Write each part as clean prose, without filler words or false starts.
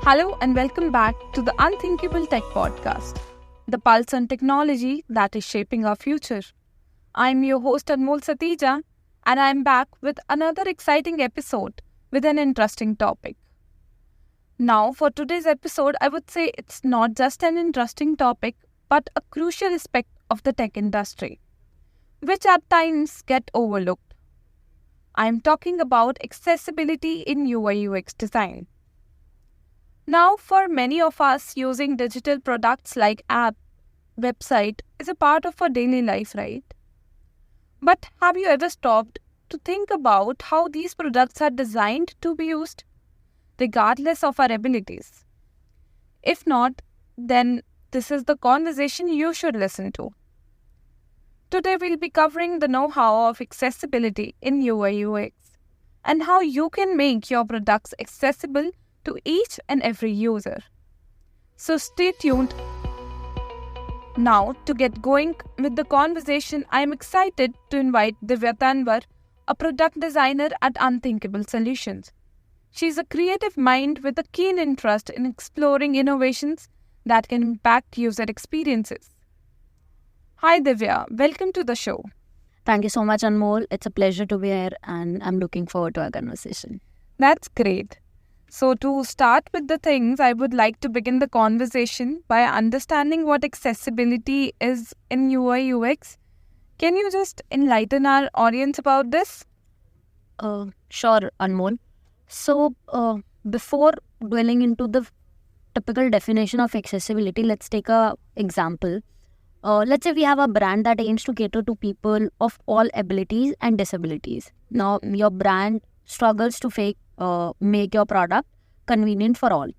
Hello and welcome back to the Unthinkable Tech Podcast, the pulse on technology that is shaping our future. I'm your host Anmol Satija, and I'm back with another exciting episode with an interesting topic. Now, for today's episode, I would say it's not just an interesting topic, but a crucial aspect of the tech industry, which at times get overlooked. I'm talking about accessibility in UI UX design. Now, for many of us, using digital products like app, website is a part of our daily life, right? But have you ever stopped to think about how these products are designed to be used, regardless of our abilities? If not, then this is the conversation you should listen to. Today, we'll be covering the know-how of accessibility in UI UX and how you can make your products accessible to each and every user. So stay tuned. Now, to get going with the conversation, I am excited to invite Divya Tanwar, a product designer at Unthinkable Solutions. She is a creative mind with a keen interest in exploring innovations that can impact user experiences. Hi Divya, welcome to the show. Thank you so much, Anmol. It's a pleasure to be here and I'm looking forward to our conversation. That's great. So to start with the things, I would like to begin the conversation by understanding what accessibility is in UI UX. Can you just enlighten our audience about this? Sure, Anmol. So, before dwelling into the typical definition of accessibility, let's take an example. Let's say we have a brand that aims to cater to people of all abilities and disabilities. Now, your brand struggles to make your product convenient for all.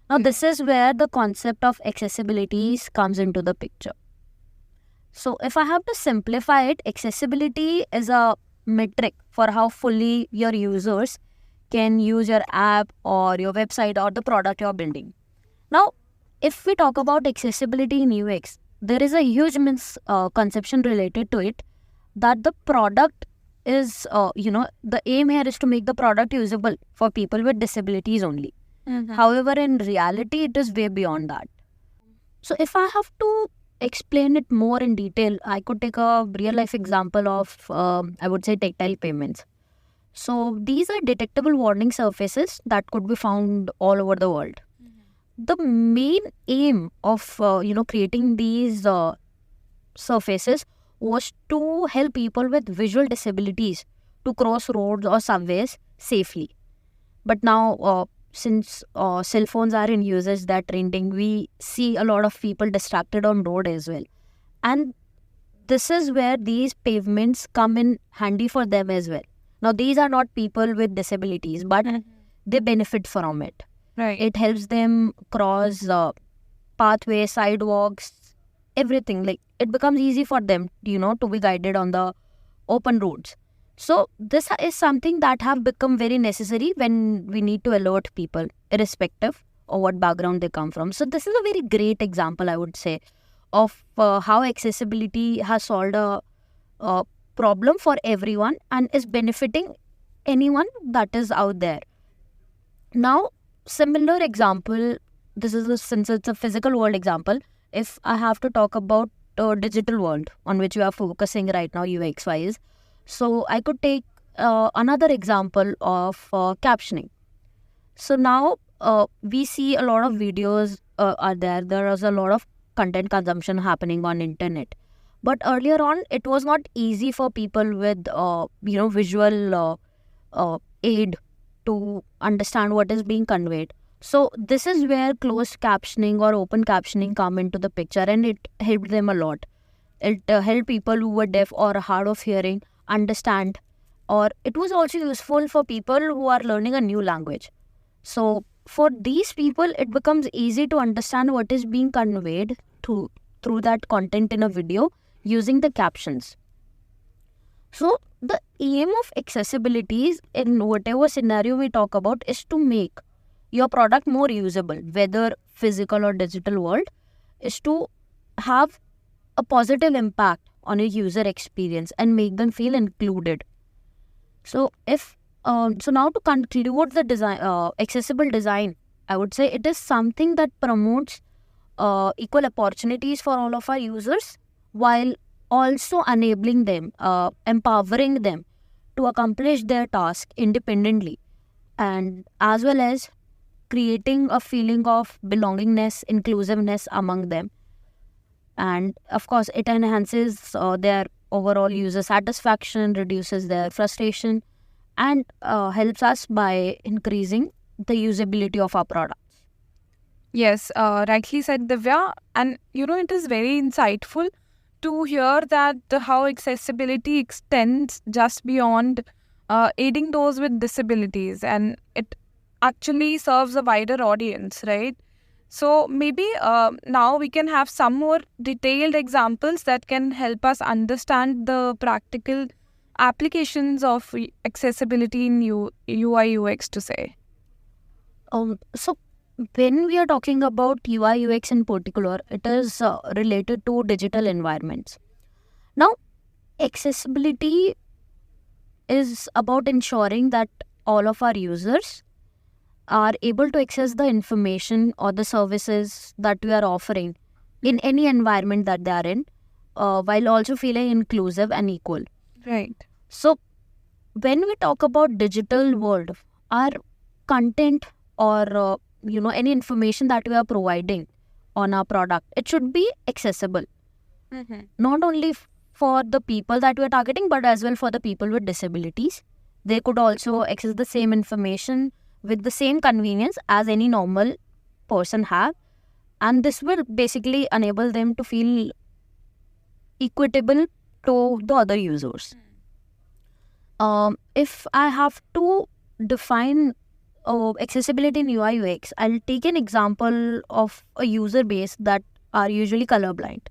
Now, this is where the concept of accessibility comes into the picture. So, if I have to simplify it, accessibility is a metric for how fully your users can use your app or your website or the product you're building. Now, if we talk about accessibility in UX, there is a huge misconception related to it that the product is, the aim here is to make the product usable for people with disabilities only. Mm-hmm. However, in reality, it is way beyond that. So, if I have to explain it more in detail, I could take a real life example of, I would say, tactile payments. So, these are detectable warning surfaces that could be found all over the world. Mm-hmm. The main aim of, creating these surfaces was to help people with visual disabilities to cross roads or subways safely. But now, since cell phones are in usage that trending, we see a lot of people distracted on road as well. And this is where these pavements come in handy for them as well. Now, these are not people with disabilities, but they benefit from it. Right. It helps them cross pathways, sidewalks, everything. Like, it becomes easy for them, to be guided on the open roads. So this is something that have become very necessary when we need to alert people, irrespective of what background they come from. So this is a very great example, I would say, of how accessibility has solved a problem for everyone and is benefiting anyone that is out there. Now, similar example, since it's a physical world example, if I have to talk about digital world on which we are focusing right now UX-wise, so I could take another example of captioning. So now we see a lot of videos are there. There is a lot of content consumption happening on internet. But earlier on, it was not easy for people with visual aid to understand what is being conveyed. So this is where closed captioning or open captioning come into the picture, and it helped them a lot. It helped people who were deaf or hard of hearing understand, or it was also useful for people who are learning a new language. So for these people, it becomes easy to understand what is being conveyed through that content in a video using the captions. So the aim of accessibility is, in whatever scenario we talk about, is to make your product more usable, whether physical or digital world, is to have a positive impact on a user experience and make them feel included. So now to conclude the design, accessible design, I would say it is something that promotes equal opportunities for all of our users, while also enabling them, empowering them to accomplish their task independently, and as well as creating a feeling of belongingness, inclusiveness among them. And of course, it enhances their overall user satisfaction, reduces their frustration, and helps us by increasing the usability of our products. Yes, rightly said, Divya. And it is very insightful to hear that how accessibility extends just beyond aiding those with disabilities, and it actually serves a wider audience, right? So maybe now we can have some more detailed examples that can help us understand the practical applications of accessibility in UI UX to say. So when we are talking about UI UX in particular, it is related to digital environments. Now, accessibility is about ensuring that all of our users are able to access the information or the services that we are offering in any environment that they are in, while also feeling inclusive and equal. Right. So when we talk about digital world, our content or any information that we are providing on our product, it should be accessible, not only for the people that we are targeting, but as well for the people with disabilities. They could also access the same information with the same convenience as any normal person have, and this will basically enable them to feel equitable to the other users. If I have to define accessibility in UI UX, I'll take an example of a user base that are usually colorblind.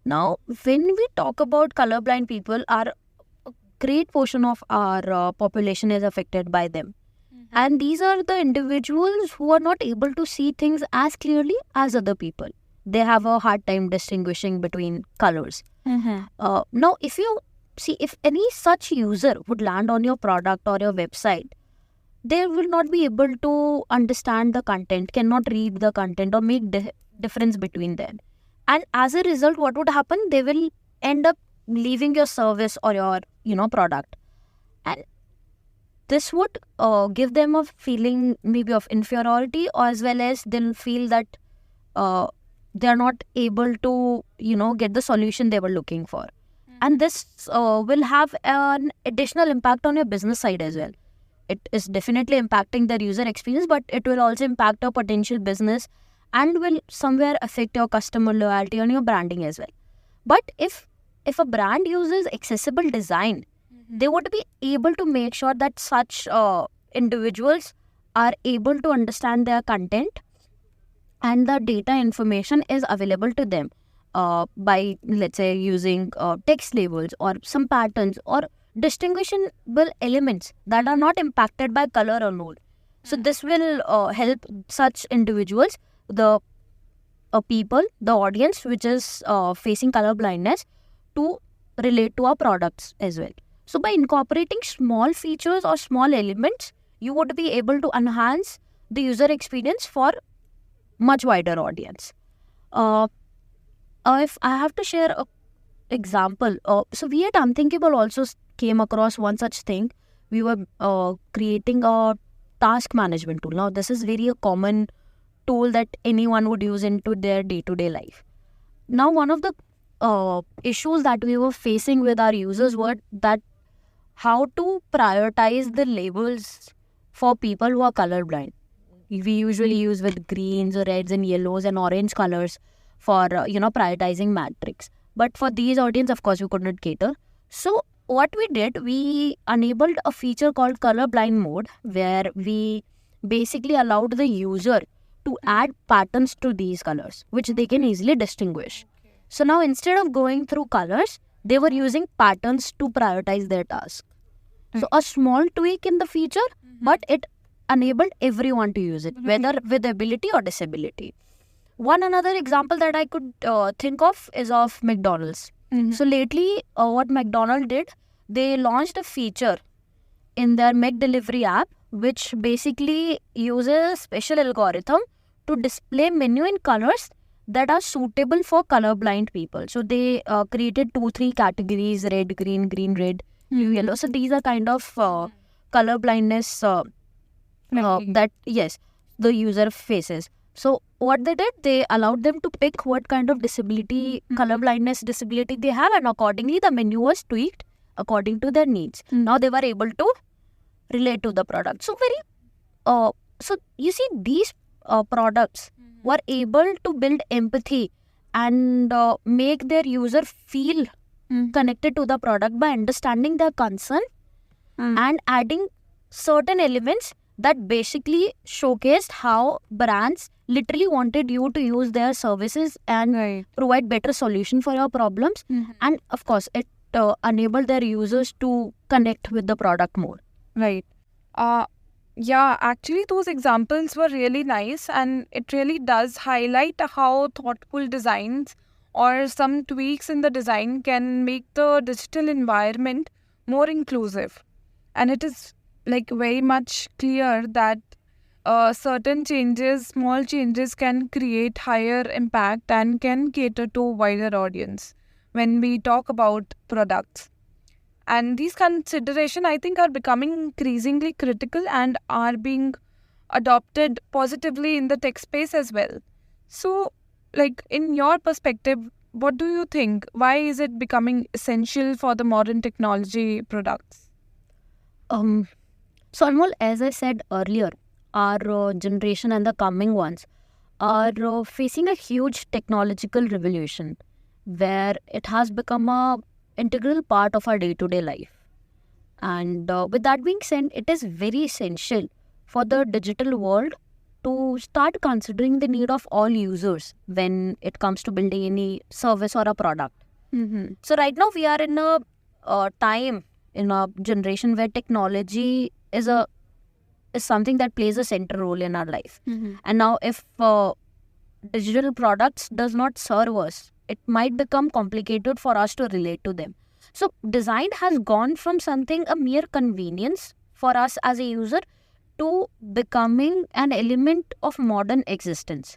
Now, when we talk about colorblind people, a great portion of our population is affected by them. And these are the individuals who are not able to see things as clearly as other people. They have a hard time distinguishing between colors. Now, if any such user would land on your product or your website, they will not be able to understand the content, cannot read the content or make difference between them. And as a result, what would happen? They will end up leaving your service or your product. And this would give them a feeling maybe of inferiority, or as well as they'll feel that they're not able to get the solution they were looking for. And this will have an additional impact on your business side as well. It is definitely impacting the user experience, but it will also impact your potential business and will somewhere affect your customer loyalty and your branding as well. But if a brand uses accessible design, they would be able to make sure that such individuals are able to understand their content, and the data information is available to them by, let's say, using text labels or some patterns or distinguishable elements that are not impacted by color or mood. So this will help such individuals, the people, the audience which is facing color blindness, to relate to our products as well. So by incorporating small features or small elements, you would be able to enhance the user experience for much wider audience. If I have to share an example, so we at Unthinkable also came across one such thing. We were creating a task management tool. Now, this is very a common tool that anyone would use into their day-to-day life. Now, one of the issues that we were facing with our users were that how to prioritize the labels for people who are colorblind. We usually use with greens, reds, and yellows and orange colors for prioritizing matrix. But for these audience, of course, we could not cater. So what we did, we enabled a feature called colorblind mode, where we basically allowed the user to add patterns to these colors, which they can easily distinguish. So now, instead of going through colors, they were using patterns to prioritize their task. So a small tweak in the feature, but it enabled everyone to use it, whether with ability or disability. One another example that I could think of is of McDonald's. So lately, what McDonald's did, they launched a feature in their McDelivery app which basically uses a special algorithm to display menu in colors that are suitable for colorblind people. So they created 2-3 categories: red, green, green, red, blue, yellow. So these are kind of color blindness that the user faces. So what they did, they allowed them to pick what kind of disability, color blindness disability they have, and accordingly the menu was tweaked according to their needs. Now they were able to relate to the product. So so you see, these products were able to build empathy and make their user feel connected to the product by understanding their concern and adding certain elements that basically showcased how brands literally wanted you to use their services and provide better solution for your problems. And of course, it enabled their users to connect with the product more. Right. Yeah, actually those examples were really nice, and it really does highlight how thoughtful designs or some tweaks in the design can make the digital environment more inclusive. And it is like very much clear that certain changes, small changes, can create higher impact and can cater to a wider audience when we talk about products. And these considerations, I think, are becoming increasingly critical and are being adopted positively in the tech space as well. So, like, in your perspective, what do you think? Why is it becoming essential for the modern technology products? So Anmol, as I said earlier, our generation and the coming ones are facing a huge technological revolution where it has become a integral part of our day-to-day life. And with that being said, it is very essential for the digital world to start considering the need of all users when it comes to building any service or a product. So right now we are in a time, in a generation where technology is something that plays a central role in our life. And now if digital products does not serve us, it might become complicated for us to relate to them. So design has gone from something a mere convenience for us as a user to becoming an element of modern existence.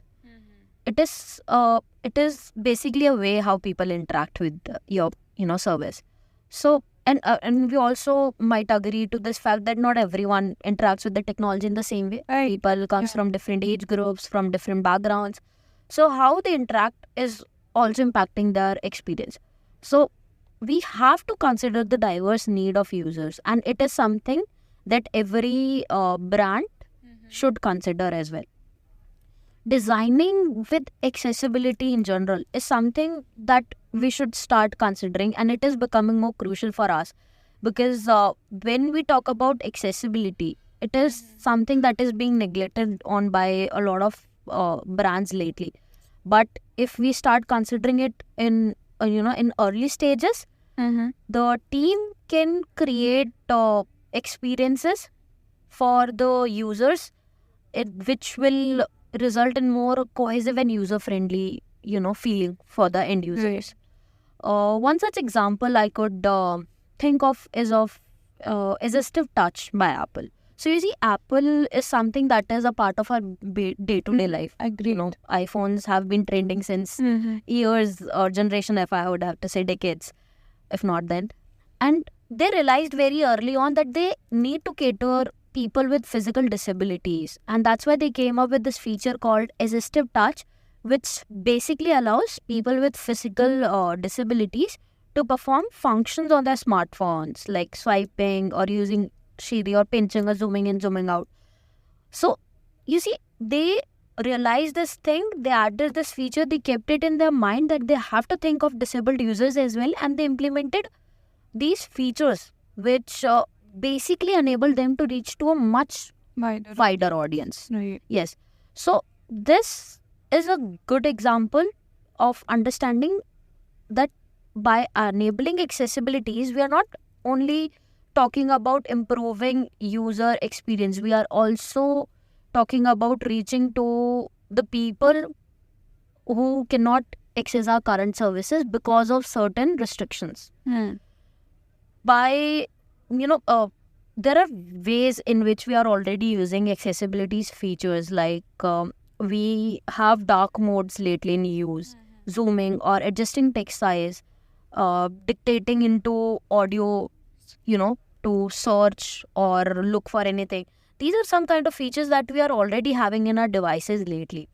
It is basically a way how people interact with your service. So and we also might agree to this fact that not everyone interacts with the technology in the same way. People comes from different age groups, from different backgrounds. So how they interact is also impacting their experience. So we have to consider the diverse need of users, and it is something that every brand should consider as well. Designing with accessibility in general is something that we should start considering, and it is becoming more crucial for us because when we talk about accessibility, it is something that is being neglected on by a lot of brands lately. But if we start considering it in in early stages, the team can create experiences for the users, which will result in more cohesive and user-friendly, feeling for the end users. One such example I could think of is of Assistive Touch by Apple. So you see, Apple is something that is a part of our day-to-day life. Agreed. iPhones have been trending since years or generation, if I would have to say decades, if not then. And they realized very early on that they need to cater people with physical disabilities, and that's why they came up with this feature called Assistive Touch, which basically allows people with physical disabilities to perform functions on their smartphones, like swiping or using Siri or pinching or zooming in, zooming out. So you see, they realized this thing, they added this feature, they kept it in their mind that they have to think of disabled users as well, and they implemented these features which basically enable them to reach to a much wider audience. Yes. So this is a good example of understanding that by enabling accessibilities, we are not only talking about improving user experience, we are also talking about reaching to the people who cannot access our current services because of certain restrictions. By there are ways in which we are already using accessibility features, like we have dark modes lately in use, zooming or adjusting text size, dictating into audio, to search or look for anything. These are some kind of features that we are already having in our devices lately.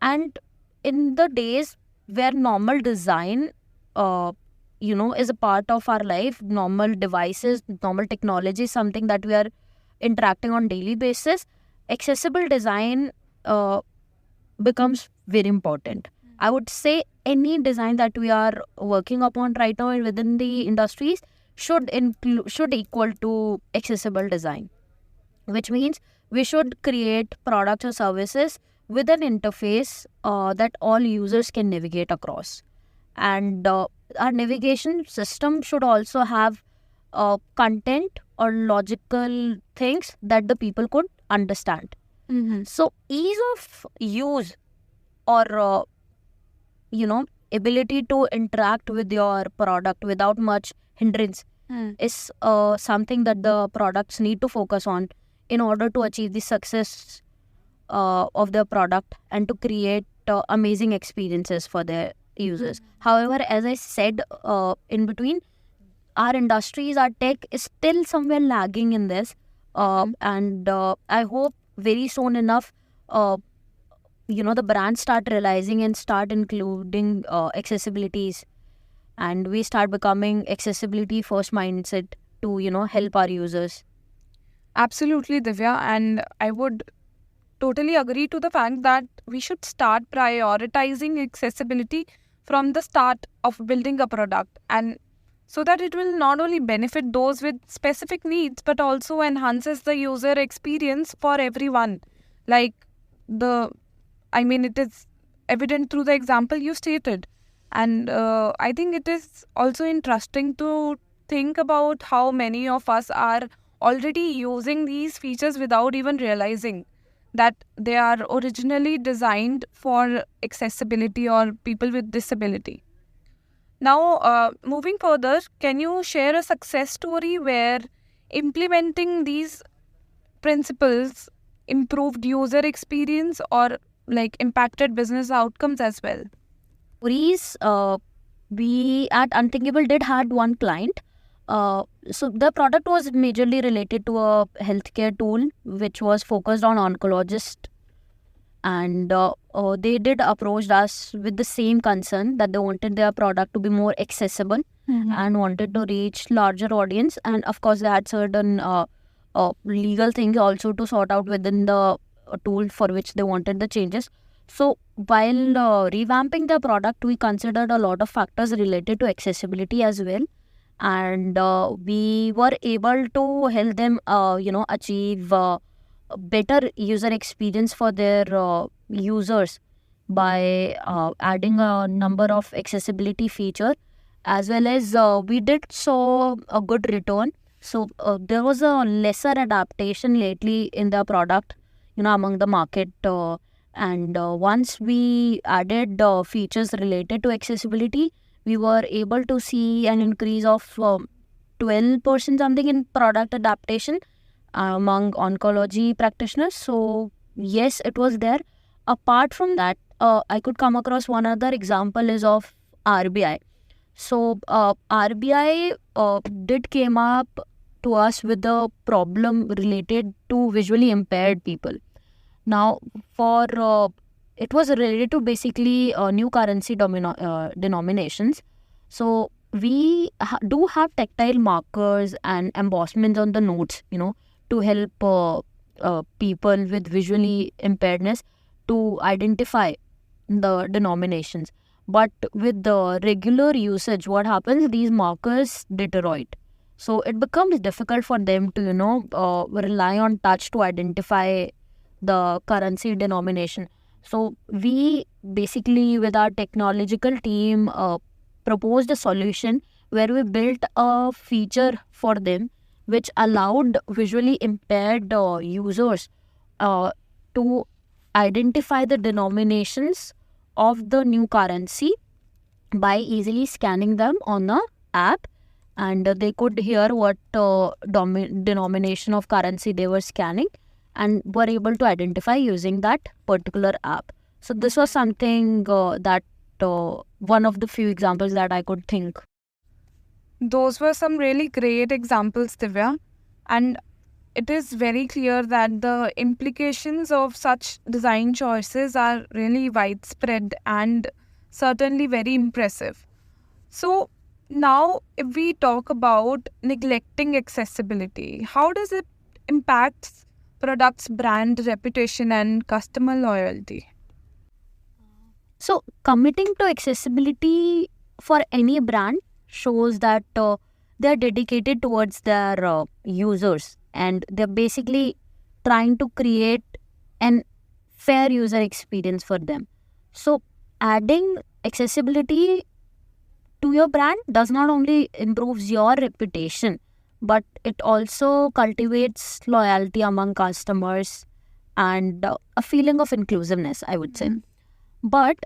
And in the days where normal design, is a part of our life, normal devices, normal technology is something that we are interacting on daily basis, accessible design becomes very important. I would say any design that we are working upon right now within the industries should equal to accessible design, which means we should create products or services with an interface that all users can navigate across. And our navigation system should also have content or logical things that the people could understand. So ease of use or ability to interact with your product without much hindrance is something that the products need to focus on in order to achieve the success of their product and to create amazing experiences for their users. However, as I said in between, our industries, our tech is still somewhere lagging in this, and I hope very soon enough the brands start realizing and start including accessibilities, and we start becoming accessibility first mindset to help our users. Absolutely, Divya, and I would totally agree to the fact that we should start prioritizing accessibility from the start of building a product, and so that it will not only benefit those with specific needs but also enhances the user experience for everyone. Like it is evident through the example you stated. And I think it is also interesting to think about how many of us are already using these features without even realizing that they are originally designed for accessibility or people with disability. Now, moving further, can you share a success story where implementing these principles improved user experience or impacted business outcomes as well? Stories, we at Unthinkable did had one client. So the product was majorly related to a healthcare tool which was focused on oncologist, and they did approach us with the same concern that they wanted their product to be more accessible and wanted to reach larger audience, and of course they had certain legal things also to sort out within the tool for which they wanted the changes. So while revamping the product, we considered a lot of factors related to accessibility as well, and we were able to help them achieve better user experience for their users by adding a number of accessibility feature, as well as we did saw a good return. So there was a lesser adaptation lately in the product among the market, and once we added features related to accessibility, we were able to see an increase of 12% something in product adaptation among oncology practitioners. So yes, it was there. Apart from that, I could come across one other example is of RBI. So RBI did came up to us with a problem related to visually impaired people. Now, for it was related to basically new currency denominations. So we do have tactile markers and embossments on the notes, to help people with visually impairedness to identify the denominations. But with the regular usage, what happens? These markers deteriorate. So it becomes difficult for them to, rely on touch to identify the currency denomination. So we basically, with our technological team, proposed a solution where we built a feature for them which allowed visually impaired users to identify the denominations of the new currency by easily scanning them on the app, and they could hear what denomination of currency they were scanning, and were able to identify using that particular app. So this was something that one of the few examples that I could think. Those were some really great examples, Divya. And it is very clear that the implications of such design choices are really widespread and certainly very impressive. So, now if we talk about neglecting accessibility, how does it impact products' brand reputation and customer loyalty? So committing to accessibility for any brand shows that they are dedicated towards their users, and they're basically trying to create an fair user experience for them. So adding accessibility to your brand does not only improves your reputation, but it also cultivates loyalty among customers and a feeling of inclusiveness, I would say. But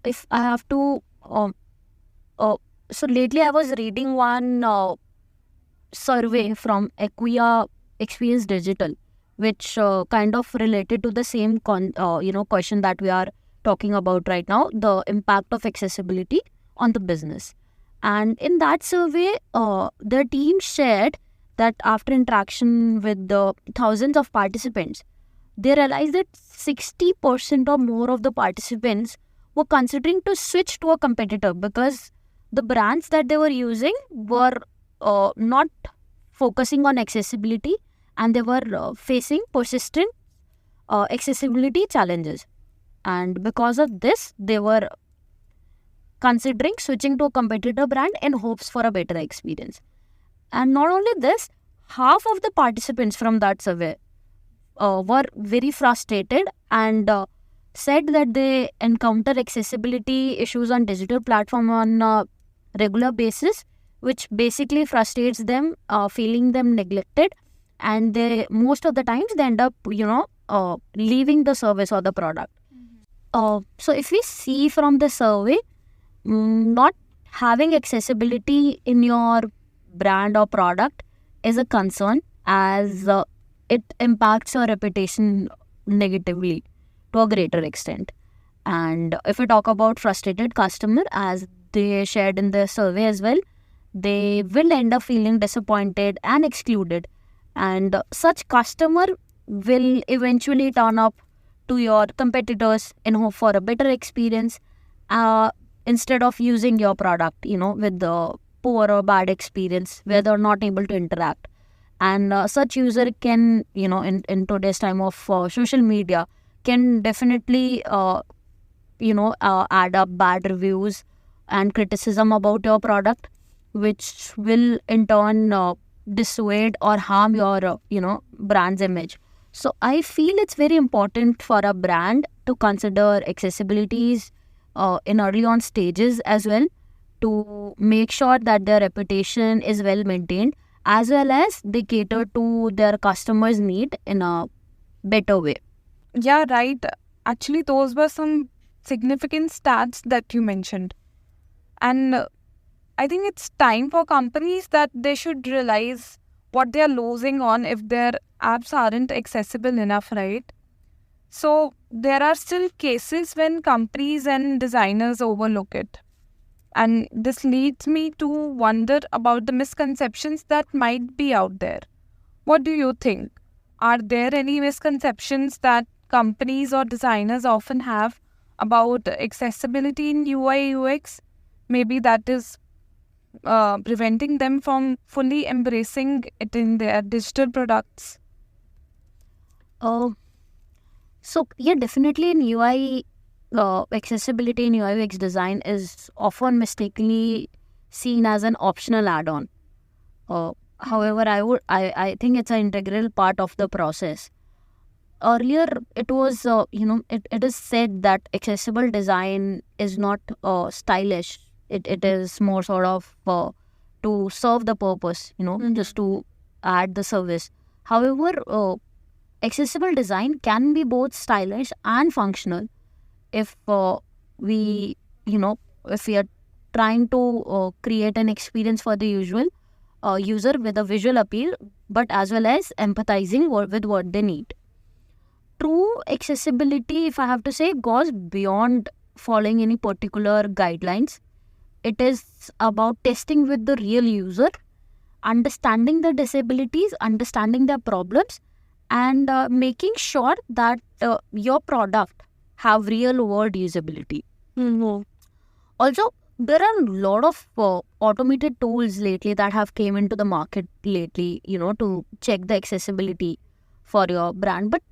if I have to, so lately I was reading one survey from Acquia Experience Digital, which kind of related to the same question that we are talking about right now, the impact of accessibility on the business. And in that survey, the team shared that after interaction with the thousands of participants, they realized that 60% or more of the participants were considering to switch to a competitor because the brands that they were using were not focusing on accessibility, and they were facing persistent accessibility challenges. And because of this, they were considering switching to a competitor brand in hopes for a better experience. And not only this, half of the participants from that survey were very frustrated and said that they encounter accessibility issues on digital platform on a regular basis, which basically frustrates them, feeling them neglected, and they most of the times they end up leaving the service or the product. So if we see from the survey, not having accessibility in your brand or product is a concern, as it impacts your reputation negatively to a greater extent. And if we talk about frustrated customer, as they shared in the survey as well, they will end up feeling disappointed and excluded, and such customer will eventually turn up to your competitors in hope for a better experience, instead of using your product with the poor or bad experience where they're not able to interact. And such user can in today's time of social media can definitely add up bad reviews and criticism about your product, which will in turn dissuade or harm your brand's image. So I feel it's very important for a brand to consider accessibilities in early on stages as well, to make sure that their reputation is well maintained, as well as they cater to their customers' need in a better way. Yeah, right. Actually, those were some significant stats that you mentioned. And I think it's time for companies that they should realize what they are losing on if their apps aren't accessible enough, right? So there are still cases when companies and designers overlook it. And this leads me to wonder about the misconceptions that might be out there. What do you think? Are there any misconceptions that companies or designers often have about accessibility in UI UX? Maybe that is preventing them from fully embracing it in their digital products. So yeah, definitely in UI, accessibility in UI UX design is often mistakenly seen as an optional add-on. However, I think it's an integral part of the process. Earlier, it was it is said that accessible design is not stylish. It is more sort of to serve the purpose, just to add the service. However, accessible design can be both stylish and functional if we are trying to create an experience for the usual user with a visual appeal, but as well as empathizing with what they need. True accessibility, if I have to say, goes beyond following any particular guidelines. It is about testing with the real user, understanding their disabilities, understanding their problems, and making sure that your product have real world usability. Also, there are a lot of automated tools lately that have came into the market lately, to check the accessibility for your brand, but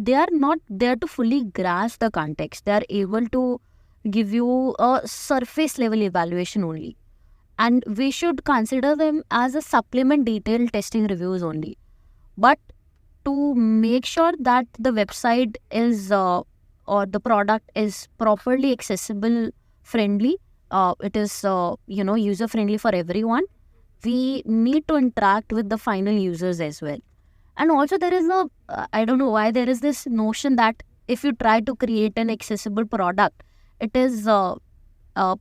they are not there to fully grasp the context. They are able to give you a surface level evaluation only, and we should consider them as a supplement detailed testing reviews only. But to make sure that the website is or the product is properly accessible friendly, it is user friendly for everyone, we need to interact with the final users as well. And also there is I don't know why there is this notion that if you try to create an accessible product, it is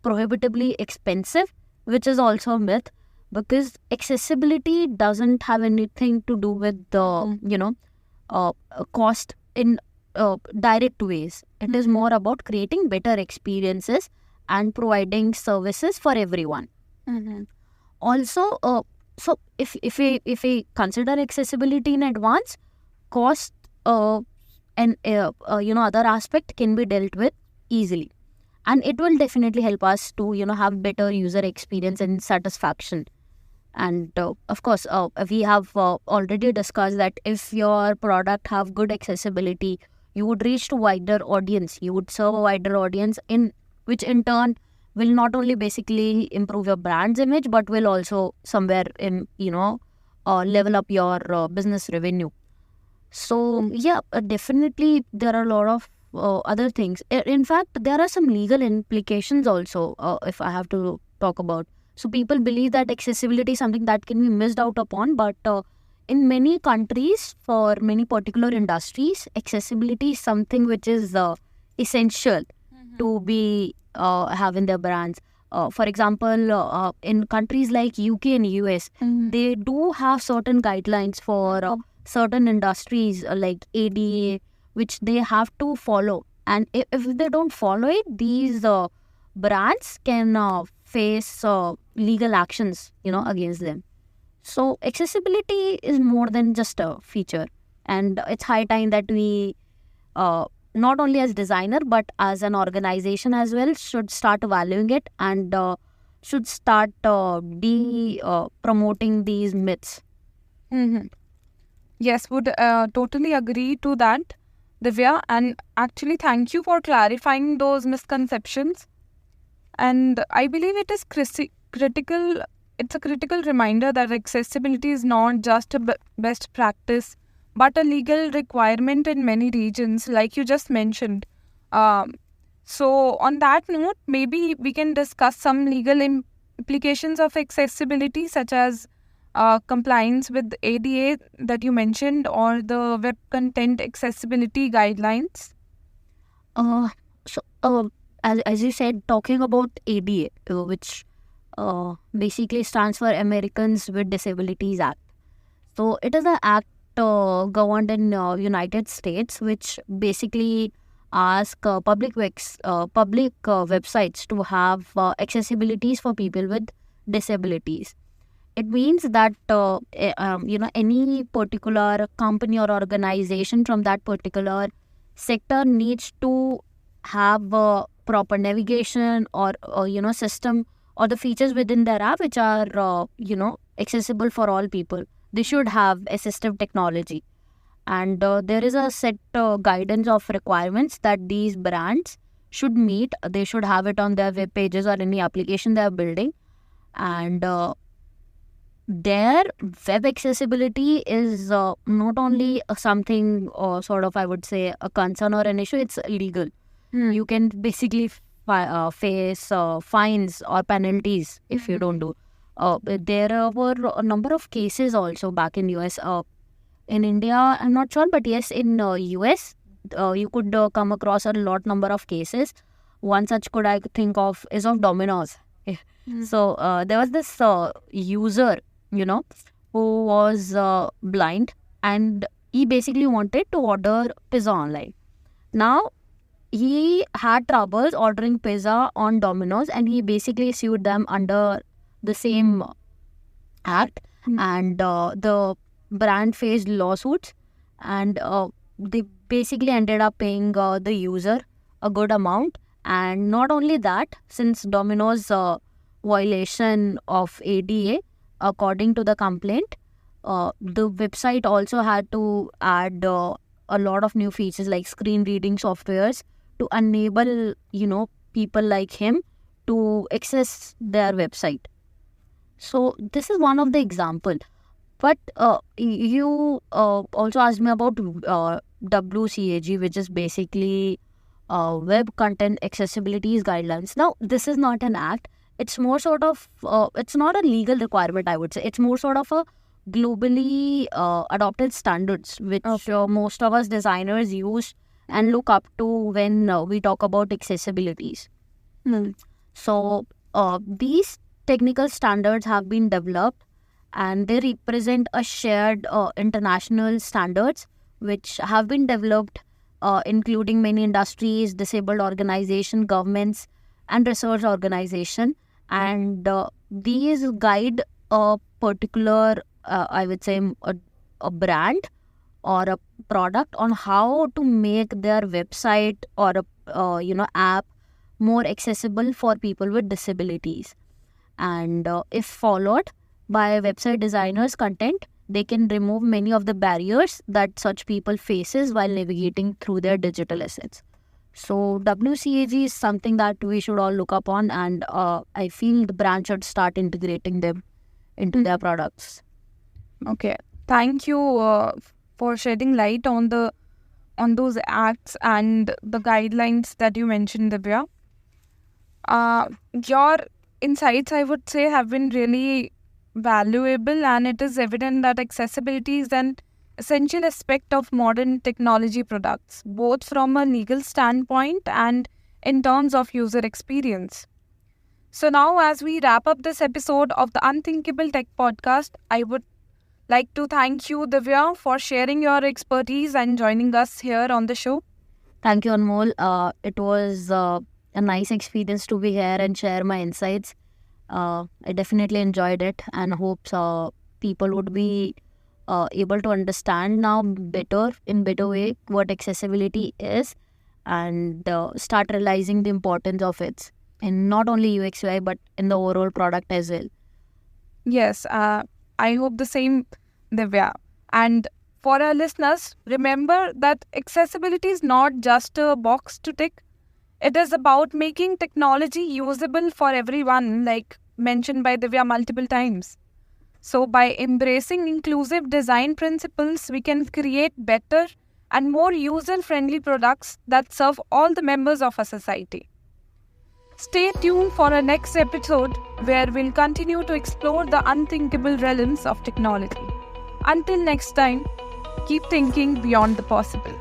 prohibitively expensive, which is also a myth, because accessibility doesn't have anything to do with the cost in direct ways. It is more about creating better experiences and providing services for everyone. Also, so if we consider accessibility in advance, cost and other aspect can be dealt with easily, and it will definitely help us to have better user experience and satisfaction. And of course, we have already discussed that if your product have good accessibility, you would reach to wider audience, you would serve a wider audience, in which in turn will not only basically improve your brand's image, but will also somewhere in level up your business revenue. So yeah, definitely there are a lot of other things. In fact, there are some legal implications also, if I have to talk about. So people believe that accessibility is something that can be missed out upon, but in many countries, for many particular industries, accessibility is something which is essential to be have in their brands. For example, in countries like UK and US, they do have certain guidelines for certain industries like ADA, which they have to follow. And if they don't follow it, these brands can face legal actions, against them. So accessibility is more than just a feature, and it's high time that we not only as designer but as an organization as well should start valuing it, and should start promoting these myths. Yes, would totally agree to that, Divya. And actually, thank you for clarifying those misconceptions. And I believe it is critical. It's a critical reminder that accessibility is not just a best practice, but a legal requirement in many regions, like you just mentioned. So, on that note, maybe we can discuss some legal implications of accessibility, such as compliance with ADA that you mentioned, or the Web Content Accessibility Guidelines. As you said, talking about ADA, which basically stands for Americans with Disabilities Act. So it is an act governed in United States, which basically ask public websites to have accessibilities for people with disabilities. It means that any particular company or organization from that particular sector needs to have proper navigation or system or the features within their app which are accessible for all people. They should have assistive technology, and there is a set guidance of requirements that these brands should meet. They should have it on their web pages or any application they are building, and their web accessibility is not only something sort of, I would say, a concern or an issue. It's illegal. You can basically face fines or penalties if you don't do. There were a number of cases also back in US. In India, I'm not sure, but yes, in US, you could come across a lot number of cases. One such could I think of is of Domino's. So there was this user who was blind, and he basically wanted to order pizza online. Now, he had troubles ordering pizza on Domino's, and he basically sued them under the same act. And the brand faced lawsuits, and they basically ended up paying the user a good amount. And not only that, since Domino's violation of ADA, according to the complaint, the website also had to add a lot of new features like screen reading softwares to enable people like him to access their website. So this is one of the example. But you also asked me about WCAG, which is basically Web Content Accessibility Guidelines. Now, this is not an act. It's more sort of, it's not a legal requirement, I would say. It's more sort of a globally adopted standards, which most of us designers use and look up to when we talk about accessibilities. So, these technical standards have been developed, and they represent a shared international standards which have been developed, including many industries, disabled organizations, governments, and research organization. And these guide a particular, I would say, a brand or a product on how to make their website or a app more accessible for people with disabilities. And if followed by website designers content, they can remove many of the barriers that such people faces while navigating through their digital assets. So WCAG is something that we should all look up on, and I feel the brand should start integrating them into their products. Okay, thank you for shedding light on those acts and the guidelines that you mentioned, Divya. Your insights, I would say, have been really valuable, and it is evident that accessibility is an essential aspect of modern technology products, both from a legal standpoint and in terms of user experience. So now, as we wrap up this episode of the Unthinkable Tech Podcast, I would like to thank you, Divya, for sharing your expertise and joining us here on the show. Thank you, Anmol. It was a nice experience to be here and share my insights. I definitely enjoyed it, and hope people would be able to understand now better way what accessibility is, and start realizing the importance of it in not only UX UI but in the overall product as well. Yes, I hope the same, Divya. And for our listeners, remember that accessibility is not just a box to tick. It is about making technology usable for everyone, like mentioned by Divya multiple times. So by embracing inclusive design principles, we can create better and more user-friendly products that serve all the members of a society. Stay tuned for our next episode, where we'll continue to explore the unthinkable realms of technology. Until next time, keep thinking beyond the possible.